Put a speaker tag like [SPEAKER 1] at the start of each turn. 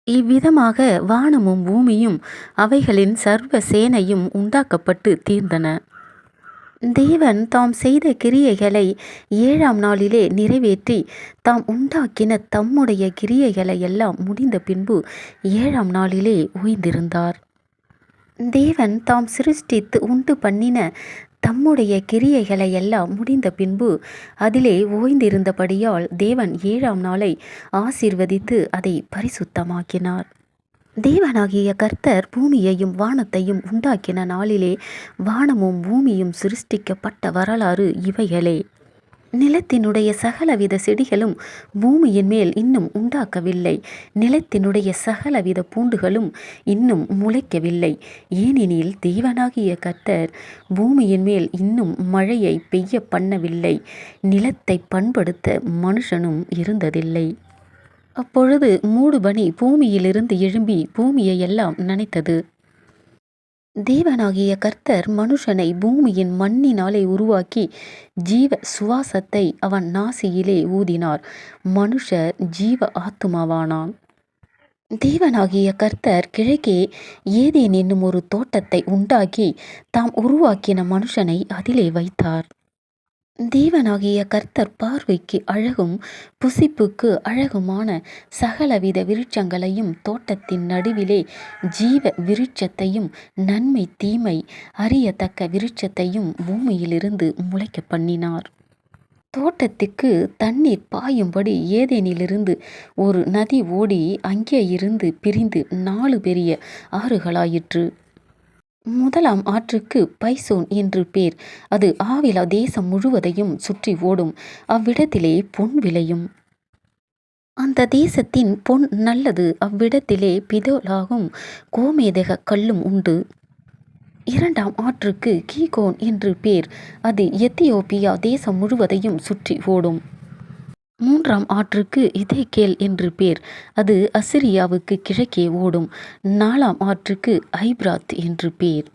[SPEAKER 1] இவ்விதமாக வானமும் பூமியும் அவைகளின் சர்வ சேனையும் உண்டாக்கப்பட்டு தீர்ந்தன. தேவன் தாம் செய்த கிரியைகளை 7ஆம் நாளிலே நிறைவேற்றி தாம் உண்டாக்கின தம்முடைய கிரியைகளை எல்லாம் முடிந்த பின்பு 7ஆம் நாளிலே ஓய்ந்திருந்தார். தேவன் தாம் சிருஷ்டித்து உண்டு பண்ணின தம்முடைய கிரியைகளை எல்லாம் முடிந்த பின்பு அதிலே ஓய்ந்திருந்தபடியால் தேவன் 7ஆம் நாளை ஆசீர்வதித்து அதை பரிசுத்தமாக்கினார். தேவனாகிய கர்த்தர் பூமியையும் வானத்தையும் உண்டாக்கின நாளிலே வானமும் பூமியும் சிருஷ்டிக்கப்பட்ட வரலாறு இவைகளே. நிலத்தினுடைய சகலவித செடிகளும் பூமியின் மேல் இன்னும் உண்டாக்கவில்லை. நிலத்தினுடைய சகலவித பூண்டுகளும் இன்னும் முளைக்கவில்லை. ஏனெனில் தேவனாகிய கர்த்தர் பூமியின் மேல் இன்னும் மழையை பெய்ய பண்ணவில்லை. நிலத்தை பண்படுத்த மனுஷனும் இருந்ததில்லை. அப்பொழுது மூடுபனி பூமியிலிருந்து எழும்பி பூமியை எல்லாம் நனைத்தது. தேவனாகிய கர்த்தர் மனுஷனை பூமியின் மண்ணினாலே உருவாக்கி ஜீவ சுவாசத்தை அவன் நாசியிலே ஊதினார். மனுஷர் ஜீவ ஆத்துமாவானான். தேவனாகிய கர்த்தர் கிழக்கே ஏதேன் என்னும் ஒரு தோட்டத்தை உண்டாக்கி தாம் உருவாக்கின மனுஷனை அதிலே வைத்தார். தேவனாகிய கர்த்தர் பார்வைக்கு அழகும் புசிப்புக்கு அழகுமான சகலவித விருட்சங்களையும் தோட்டத்தின் நடுவிலே ஜீவ விருட்சத்தையும் நன்மை தீமை அறியத்தக்க விருட்சத்தையும் பூமியிலிருந்து முளைக்க பண்ணினார். தோட்டத்துக்கு தண்ணீர் பாயும்படி ஏதேனிலிருந்து ஒரு நதி ஓடி அங்கே இருந்து பிரிந்து 4 பெரிய ஆறுகளாயிற்று. முதலாம் ஆற்றுக்கு பைசோன் என்று பேர். அது ஆவிலா தேசம் முழுவதையும் சுற்றி ஓடும். அவ்விடத்திலே பொன் விளையும். அந்த தேசத்தின் பொன் நல்லது. அவ்விடத்திலே பிதோலாகும் கோமேதக கல்லும் உண்டு. 2ஆம் ஆற்றுக்கு கீகோன் என்று பேர். அது எத்தியோப்பியா தேசம் முழுவதையும் சுற்றி ஓடும். 3ஆம் ஆற்றுக்கு இதேகேல் என்று பேர். அது அசிரியாவுக்கு கிழக்கே ஓடும். 4ஆம் ஆற்றுக்கு ஐப்ராத் என்று பேர்.